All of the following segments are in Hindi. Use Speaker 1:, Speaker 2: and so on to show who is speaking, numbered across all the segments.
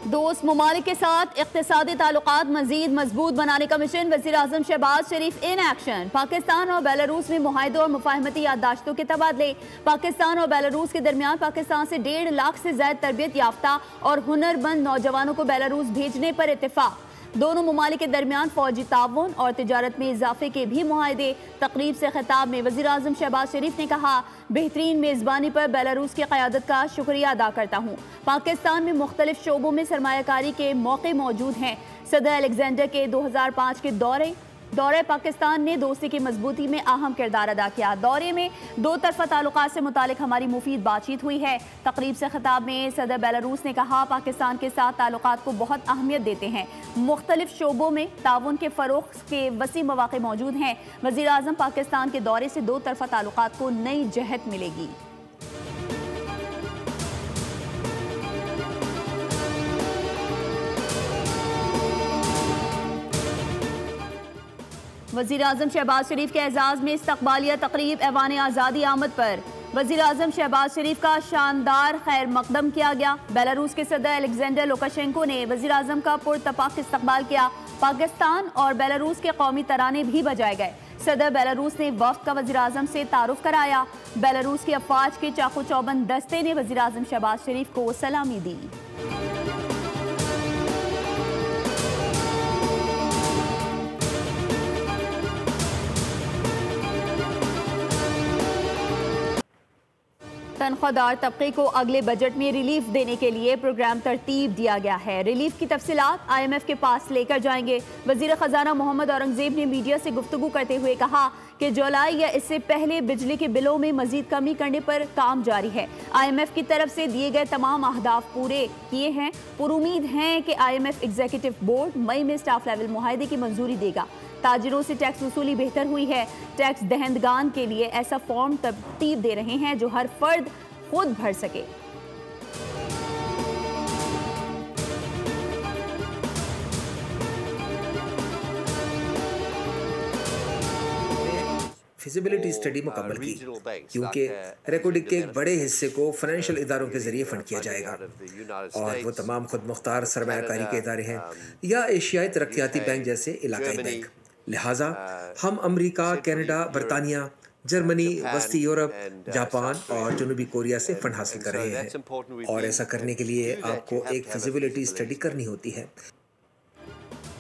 Speaker 1: दोस्त ममालिक के साथ इक़्तिसादी ताल्लुकात मज़ीद मजबूत बनाने का मिशन। वज़ीर आज़म शहबाज शरीफ इन एक्शन। पाकिस्तान और बेलारूस में मुआहदों और मुफाहमती याददाश्तों के तबादले। पाकिस्तान और बेलारूस के दरमियान पाकिस्तान से 1.5 लाख से ज़ायद तरबियत याफ्ता और हुनरमंद नौजवानों को बेलारूस भेजने पर इत्तेफाक। दोनों ममालिक के दरमियान फौजी ताउन और तिजारत में इजाफे के भी मुआहदे। तकरीब से खिताब में वज़ीर आज़म शहबाज शरीफ ने कहा, बेहतरीन मेज़बानी पर बेलारूस की क़यादत का शुक्रिया अदा करता हूँ। पाकिस्तान में मुख्तलिफ शोबों में सरमायाकारी के मौके मौजूद हैं। सदर अलेक्जेंडर के 2005 के दौरे पाकिस्तान ने दोस्ती की मजबूती में अहम किरदार अदा किया। दौरे में दो तरफा ताल्लुकात से मुतालिक हमारी मुफीद बातचीत हुई है। तकरीब से खिताब में सदर बेलारूस ने कहा, पाकिस्तान के साथ ताल्लुकात को बहुत अहमियत देते हैं। मुख्तलिफ शोबों में ताउन के फ़रोग़ के वसी मौक़े मौजूद हैं। वज़ीर आज़म पाकिस्तान के दौरे से दो तरफा ताल्लुकात को नई जहत मिलेगी। वज़ीर आज़म शहबाज शरीफ के एजाज़ में इस्तक़बालिया तक़रीब ऐवान आज़ादी आमद पर वज़ीर आज़म शहबाज शरीफ का शानदार खैर मकदम किया गया। बेलारूस के सदर अलेक्जेंडर लुकाशेंको ने वज़ीर आज़म का पुरतपाक इस्तक़बाल किया। पाकिस्तान और बेलारूस के कौमी तराने भी बजाए गए। सदर बेलारूस ने वफ़द का वज़ीर आज़म से तारुफ कराया। बेलारूस की अफ़वाज के चाकू चौबंद दस्ते ने वज़ीर आज़म शहबाज शरीफ को सलामी दी। तनख्वाहदार तबके को अगले बजट में रिलीफ देने के लिए प्रोग्राम तरतीब दिया गया है। रिलीफ की तफसीलात IMF के पास लेकर जाएंगे। वज़ीर ख़जाना मोहम्मद औरंगज़ेब ने मीडिया से गुफ्तगू करते हुए कहा कि जुलाई या इससे पहले बिजली के बिलों में मजीद कमी करने पर काम जारी है। IMF की तरफ से दिए गए तमाम अहदाफ पूरे किए हैं। पुरुमीद हैं कि IMF एग्जीक्यूटिव बोर्ड मई में स्टाफ लेवल मुआहदे की मंजूरी देगा। ताजिरों से टैक्स वसूली बेहतर हुई है। टैक्स दहंदगान के लिए ऐसा फॉर्म तरतीब दे रहे हैं जो हर फर्द खुद भर सके।
Speaker 2: फिजिबिलिटी स्टडी मुकम्मल की, क्योंकि रेकोडिक के एक बड़े हिस्से को फाइनेंशियल इदारों के जरिए फंड किया जाएगा और वो तमाम खुद मुख्तार सरमायाकारी के इदारे हैं या एशियाई तरक्याती बैंक जैसे इलाकाई बैंक। लिहाजा हम अमरीका, कनाडा, बरतानिया, जर्मनी, वस्ती यूरोप, जापान और जनूबी कोरिया से फंड हासिल कर रहे हैं और ऐसा करने के लिए आपको एक फिजिबिलिटी स्टडी करनी होती है।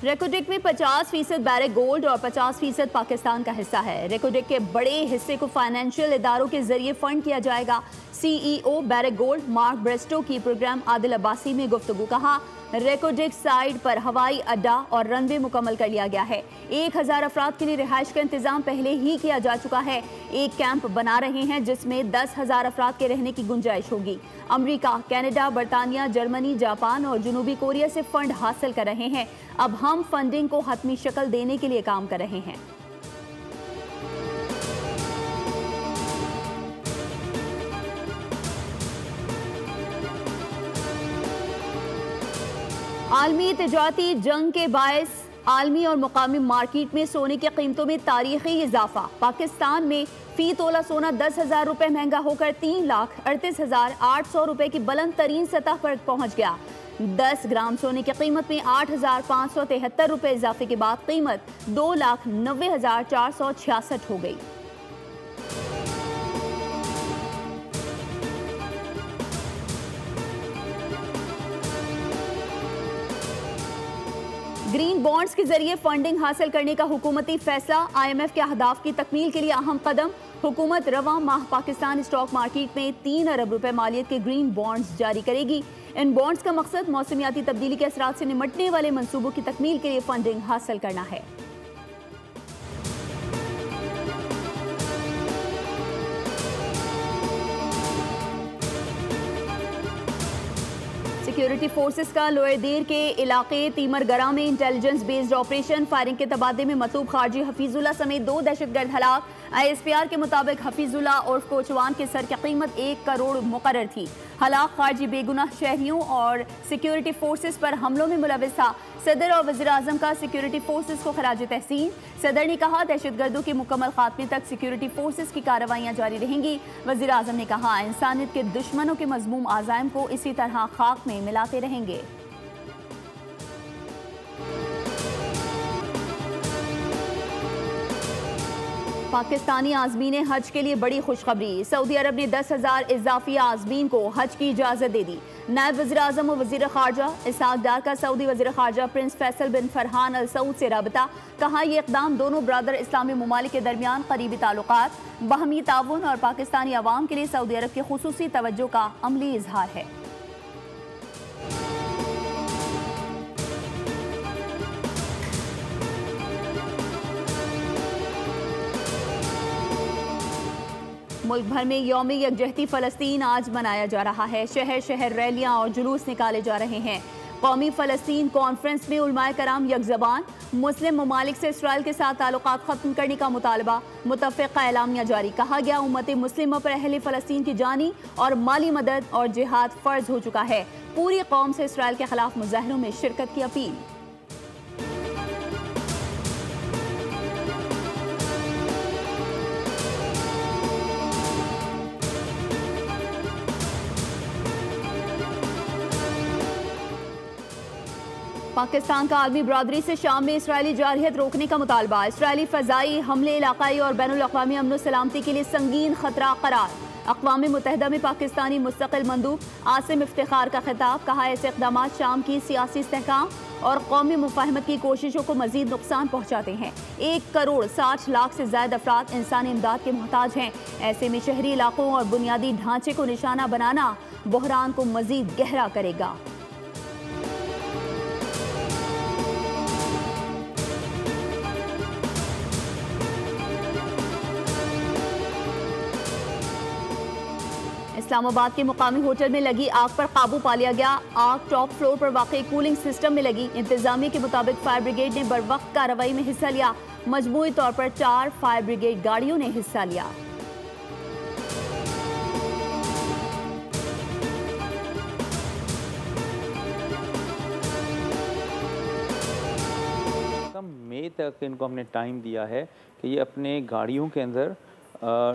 Speaker 1: रेकोडेक में 50% बैरेक गोल्ड और 50% पाकिस्तान का हिस्सा है। रेकोडेक के बड़े हिस्से को फाइनेंशियल इदारों के जरिए फंड किया जाएगा। CEO barrack gold mark Bairstow की प्रोग्राम आदिल अब्बासी में गुफ्तगू कहा, रेकोडेक साइड पर हवाई अड्डा और रनवे मुकम्मल कर लिया गया है। 1000 अफराद के लिए रिहाइश का इंतजाम पहले ही किया जा चुका है। एक कैंप बना रहे हैं जिसमें 10,000 अफराद के रहने की गुंजाइश होगी। अमरीका, कनाडा, बरतानिया, जर्मनी, जापान और जनूबी कोरिया से फंड हासिल कर रहे हैं। अब हम फंडिंग को हतमी शक्ल देने के लिए काम कर रहे हैं। आलमी तिजारती जंग के बायस आलमी और मुकामी मार्केट में सोने की कीमतों में तारीखी इजाफा। पाकिस्तान में फी तोला सोना 10,000 रुपये महंगा होकर 3,38,800 रुपये की बुलंद तरीन सतह पर पहुंच गया। 10 ग्राम सोने की कीमत में 8,573 रुपये इजाफे के बाद कीमत 2,90,466 हो गई। ग्रीन बॉन्ड्स के जरिए फंडिंग हासिल करने का हुकूमती फैसला। IMF के अहदाफ की तकमील के लिए अहम कदम। हुकूमत रवां माह पाकिस्तान स्टॉक मार्केट में 3 अरब रुपए मालियत के ग्रीन बॉन्ड्स जारी करेगी। इन बॉन्ड्स का मकसद मौसमियाती तब्दीली के असरात से निमटने वाले मंसूबों की तकमील के लिए फंडिंग हासिल करना है। सिक्योरिटी फोर्सेस का लोअर देर के इलाके तीमरगरा में इंटेलिजेंस बेस्ड ऑपरेशन। फायरिंग के तबादले में मतलूब खारजी हफीजुल्लाह समेत 2 दहशतगर्द हलाक। ISPR के मुताबिक हफीजुल्लाह और कोचवान के सर की कीमत 1 करोड़ मुकर्रर थी। हलाक खारजी बेगुनाह शहरियों और सिक्योरिटी फोर्सेस पर हमलों में मुलविस था। सदर और वज़ीर आज़म का सिक्योरिटी फोर्सेस को खराज तहसीन। सदर ने कहा, दहशतगर्दों के मुकम्मल खात्मे तक सिक्योरिटी फोर्सेस की कार्रवाइयाँ जारी रहेंगी। वज़ीर आज़म ने कहा, इंसानियत के दुश्मनों के मज़मूम आज़ाइम को इसी तरह खाक में मिलाते रहेंगे। पाकिस्तानी आज़मीन हज के लिए बड़ी खुशखबरी। सऊदी अरब ने 10,000 इजाफी आज़मीन को हज की इजाज़त दे दी। नायब वज़ीर आज़म और वज़ीर ख़ारजा इसहाक़ डार का सऊदी वज़ीर ख़ारजा प्रिंस फैसल बिन फरहान अल सऊद से रबता। कहा, यह इक़दाम दोनों ब्रदर इस्लामी ममालिक के दरमियान करीबी ताल्लुकात, बाहमी ताउन और पाकिस्तानी अवाम के लिए सऊदी अरब की खुसूसी तवज्जो का अमली इजहार है। मुल्क भर में यौम यकजहती फ़लस्तीन आज मनाया जा रहा है। शहर शहर रैलियां और जुलूस निकाले जा रहे हैं। कौमी फ़लस्तीन कॉन्फ्रेंस में उलमाए कराम यकज़बान। मुस्लिम ममालिक से इसराइल के साथ ताल्लुकात ख़त्म करने का मुतालबा। मुतफ़िक़ा एलामिया जारी। कहा गया, उम्मत मुस्लिमा पर अहले फ़लस्तीन की जानी और माली मदद और जिहाद फ़र्ज हो चुका है। पूरी कौम से इसराइल के खिलाफ मुज़ाहरों में शिरकत की अपील। पाकिस्तान का आलमी बरादरी से शाम में इसराइली जारहियत रोकने का मुतालबा। इसराइली फ़ज़ाई हमले इलाक़ाई और बैनुल-अक़वामी अमन सलामती के लिए संगीन खतरा करार। अक़वाम मुत्तहिदा में पाकिस्तानी मुस्तक़िल मंदूब आसिम इफ्तिखार का खिताब। कहा, ऐसे इक़दाम शाम की सियासी इस्तेहकाम और कौमी मुफ़ाहमत की कोशिशों को मज़ीद नुकसान पहुँचाते हैं। 1 करोड़ 60 लाख से ज़्यादा अफराद इंसानी इमदाद के मोहताज हैं। ऐसे में शहरी इलाकों और बुनियादी ढांचे को निशाना बनाना बहरान को मज़ीद गहरा करेगा। इस्लामाबाद के मुकामी होटल में लगी आग पर काबू पा लिया गया। आग टॉप फ्लोर पर वाक़ई कूलिंग सिस्टम में लगी। इंतजामिया के मुताबिक फायर ब्रिगेड ने बरवक्त कार्रवाई में हिस्सा लिया। मजमूई तौर पर 4 फायर ब्रिगेड गाड़ियों ने हिस्सा लिया।
Speaker 3: मई तक इनको हमने टाइम दिया है कि ये अपने गाड़ियों के अंदर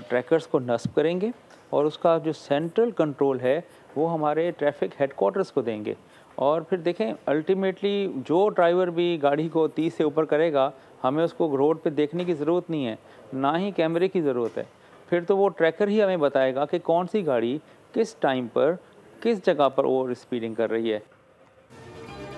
Speaker 3: ट्रैकर्स को नस्ब करेंगे और उसका जो सेंट्रल कंट्रोल है वो हमारे ट्रैफिक हेडक्वार्टर्स को देंगे। और फिर देखें, अल्टीमेटली जो ड्राइवर भी गाड़ी को 30 से ऊपर करेगा, हमें उसको रोड पे देखने की ज़रूरत नहीं है, ना ही कैमरे की ज़रूरत है। फिर तो वो ट्रैकर ही हमें बताएगा कि कौन सी गाड़ी किस टाइम पर किस जगह पर ओवर स्पीडिंग कर रही है।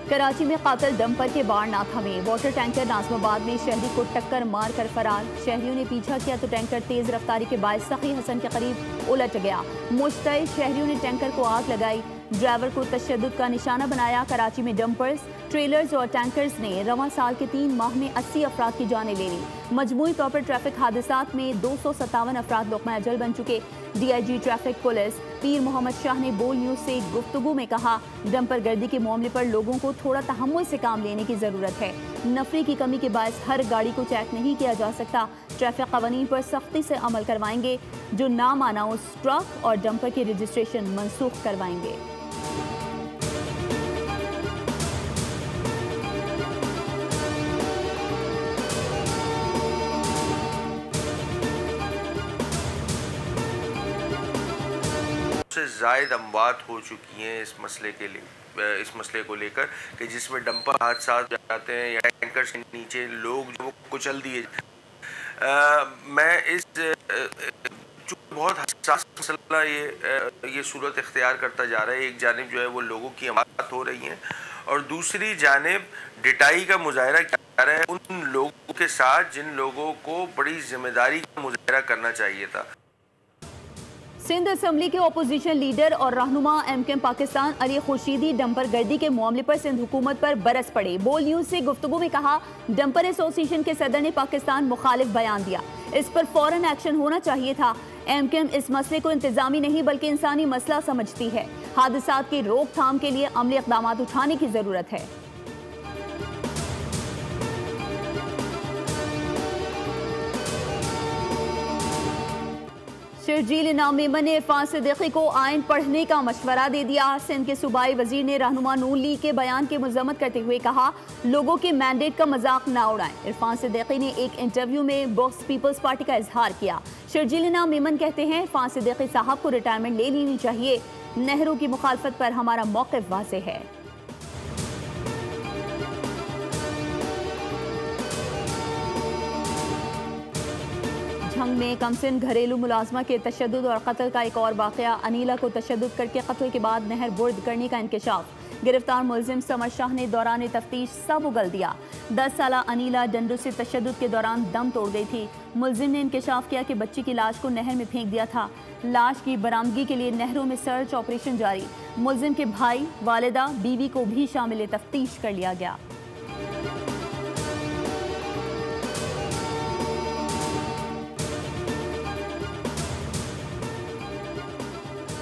Speaker 1: कराची में कातिल डंपर के बाढ़ ना थमे। वाटर टैंकर नाज़िमाबाद में शहरी को टक्कर मार कर फरार। शहरियों ने पीछा किया तो टैंकर तेज रफ्तारी के बायस सखी हसन के करीब उलट गया। मुश्तइल शहरियों ने टैंकर को आग लगाई। ड्राइवर को तशद्दुद का निशाना बनाया। कराची में डंपर्स, ट्रेलर्स और टैंकर्स ने रवां साल के 3 माह में 80 अफराद की जानें ले ली। मजमूई तौर पर ट्रैफिक हादसात में 257 अफराद लोकमा अजल बन चुके। DIG ट्रैफिक पुलिस पीर मोहम्मद शाह ने बोल न्यूज़ से गुफ्तगू में कहा, डंपर गर्दी के मामले पर लोगों को थोड़ा तहम्मुल से काम लेने की ज़रूरत है। नफरी की कमी के बायस हर गाड़ी को चेक नहीं किया जा सकता। ट्रैफिक कवानीन पर सख्ती से अमल करवाएंगे। जो ना माना उस ट्रक और डंपर की रजिस्ट्रेशन मनसूख करवाएंगे।
Speaker 4: से ज़ायद अमवात हो चुकी हैं इस मसले को लेकर कि जिसमें डंपर हादसा जाते हैं या टैंकर के नीचे लोग जो कुचल दिए। मैं इस बहुत हसास मसला ये सूरत इख्तियार करता जा रहा है। एक जानिब जो है वो लोगों की अमवात हो रही हैं और दूसरी जानिब डिटाई का मुजाहरा किया जा रहा है उन लोगों के साथ जिन लोगों को बड़ी जिम्मेदारी का मुजाहरा करना चाहिए था।
Speaker 1: सिंध असम्बली के अपोजिशन लीडर और रहनुमा MKM पाकिस्तान अली खुर्शीदी डंपर गर्दी के मामले पर सिंध हुकूमत पर बरस पड़े। बोल न्यूज़ से गुफ्तगू में कहा, डंपर एसोसिएशन के सदर ने पाकिस्तान मुखालिफ बयान दिया। इस पर फौरन एक्शन होना चाहिए था। MKM इस मसले को इंतजामी नहीं बल्कि इंसानी मसला समझती है। हादसात की रोकथाम के लिए अमली इक़दाम उठाने की ज़रूरत है। शर्जील इनाम मेमन ने इरफान सिद्दीकी को आइन पढ़ने का मशवरा दे दिया। सिंध के सूबाई वजीर ने रहनुमा नून लीग के बयान की मजम्मत करते हुए कहा, लोगों के मैंडेट का मजाक ना उड़ाएं। इरफान सिद्दीकी ने एक इंटरव्यू में बॉक्स पीपल्स पार्टी का इजहार किया। शर्जील इनाम मेमन कहते हैं, इरफान सिद्दीकी साहब को रिटायरमेंट ले लेनी चाहिए। नेहरू की मुखालफत पर हमारा मौक़िफ़ वाज़ेह है। झंग में कमसिन घरेलू मुलाजमा के तशद्दुद और कत्ल का एक और वाक़या। अनीला को तशद्दुद करके कत्ल के बाद नहर बुर्द करने का इंकशाफ। गिरफ्तार मुलजिम समर शाह ने दौरान तफ्तीश सब उगल दिया। 10 साला अनीला डंडों से तशद्दुद के दौरान दम तोड़ गई थी। मुलजिम ने इंकशाफ किया कि बच्ची की लाश को नहर में फेंक दिया था। लाश की बरामदगी के लिए नहरों में सर्च ऑपरेशन जारी। मुलजिम के भाई, वालिदा, बीवी को भी शामिल तफ्तीश कर लिया गया।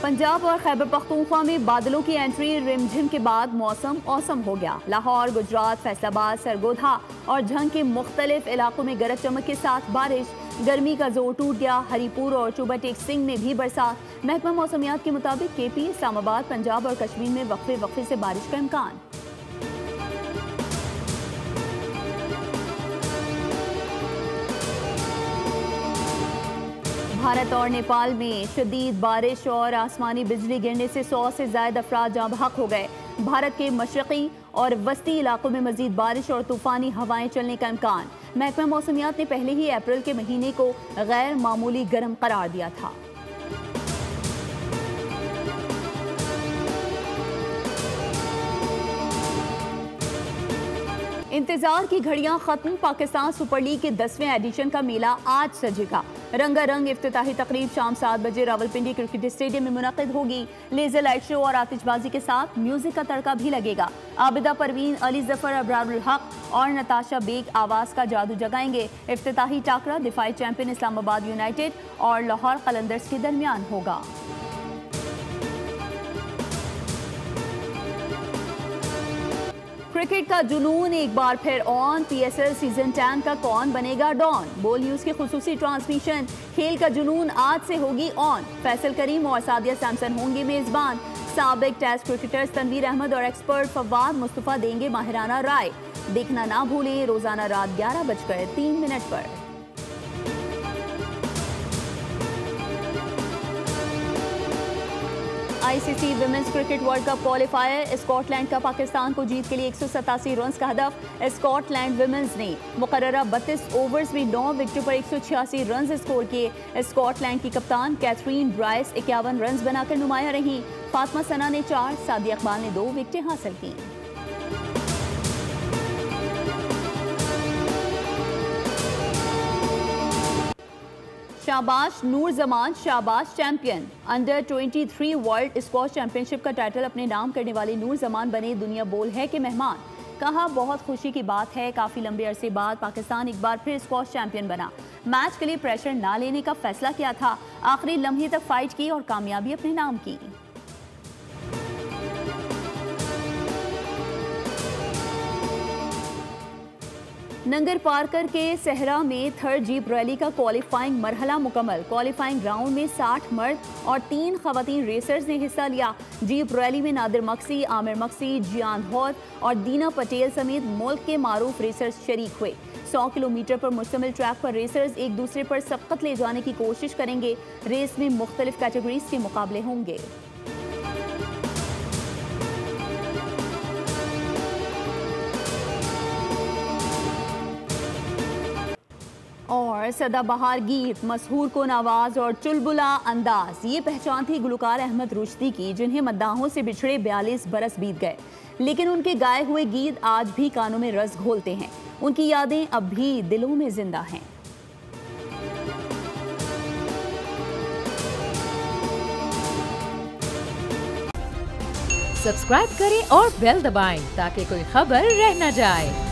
Speaker 1: पंजाब और खैबर पख्तूनख्वा में बादलों की एंट्री। रिमझिम के बाद मौसम औसम हो गया। लाहौर, गुजरात, फैसलाबाद, सरगोधा और झंग के मुख्तलिफ इलाकों में गरज चमक के साथ बारिश। गर्मी का जोर टूट गया। हरीपुर और चूबा टेक सिंह में भी बरसात। महकमा मौसमियात के मुताबिक केपी, इस्लामाबाद, पंजाब और कश्मीर में वक्फे वक्फे से बारिश का इम्कान। भारत और नेपाल में शदीद बारिश और आसमानी बिजली गिरने से 100 से ज्यादा अफराद जाँ बहक हो गए। भारत के मशरकी और वस्ती इलाकों में मजीद बारिश और तूफानी हवाएं चलने का इम्कान। महकमा मौसमियात ने पहले ही अप्रैल के महीने को गैर मामूली गर्म करार दिया था। इंतजार की घड़ियां खत्म। पाकिस्तान सुपर लीग के 10वें एडिशन का मेला आज सजेगा। रंगारंग इफ्तिताही तकरीब शाम 7 बजे रावलपिंडी क्रिकेट स्टेडियम में मुनक़िद होगी। लेजर लाइट शो और आतिशबाजी के साथ म्यूजिक का तड़का भी लगेगा। आबिदा परवीन, अली जफर, अबरारुल हक और नताशा बेग आवाज़ का जादू जगाएंगे। इफ्तिताही टाकरा दिफाई चैंपियन इस्लामाबाद यूनाइटेड और लाहौर कलंदर्स के दरमियान होगा। क्रिकेट का जुनून एक बार फिर ऑन। PSL सीजन 10 का कौन बनेगा डॉन। बोल न्यूज की खुसूसी ट्रांसमिशन। खेल का जुनून आज से होगी ऑन। फैसल करीम और सादिया सैमसन होंगे मेजबान। साबिक टेस्ट क्रिकेटर्स तनवीर अहमद और एक्सपर्ट फवाद मुस्तफा देंगे माहिराना राय। देखना ना भूलें रोजाना रात 11:03 पर। ICC women's cricket world cup qualifier. Scotland का पाकिस्तान को जीत के लिए 187 रन का हदफ। स्कॉटलैंड विमेंस ने मुकर्ररा 32 ओवर्स में 9 विकेटों पर 186 रन स्कोर किए। स्कॉटलैंड की कप्तान कैथरीन ब्राइस 51 रन बनाकर नुमाया रही। फातिमा सना ने 4, सादिया इकबाल ने 2 विकेटें हासिल की। शाबाश नूर जमान शाबाश champion. Under 23 world squash championship का टाइटल अपने नाम करने वाले नूर जमान बने दुनिया बोल है के मेहमान। कहा बहुत खुशी की बात है, काफ़ी लंबे अरसे बाद पाकिस्तान एक बार फिर स्क्वॉश चैंपियन बना। मैच के लिए प्रेशर ना लेने का फैसला किया था। आखिरी लम्हे तक फाइट की और कामयाबी अपने नाम की। नंगर पारकर के सहरा में थर्ड जीप रैली का क्वालिफाइंग मरहला मुकम्मल। क्वालिफाइंग राउंड में 60 मर्द और 3 खवातीन रेसर्स ने हिस्सा लिया। जीप रैली में नादिर मक्सी, आमिर मक्सी, जियान हौद और दीना पटेल समेत मुल्क के मारूफ रेसर्स शरीक हुए। 100 किलोमीटर पर मुश्तमिल ट्रैक पर रेसर्स एक दूसरे पर सबकत ले जाने की कोशिश करेंगे। रेस में मुख्तलिफ कैटेगरीज के मुकाबले होंगे। और सदाबहार गीत, मशहूर कुन आवाज़ और चुलबुला अंदाज, ये पहचान थी गुलकार अहमद रुश्दी की, जिन्हें मद्दाहों से बिछड़े 42 बरस बीत गए, लेकिन उनके गाए हुए गीत आज भी कानों में रस घोलते हैं। उनकी यादें अब भी दिलों में जिंदा हैं।
Speaker 5: सब्सक्राइब करें और बेल दबाएं ताकि कोई खबर रह न जाए।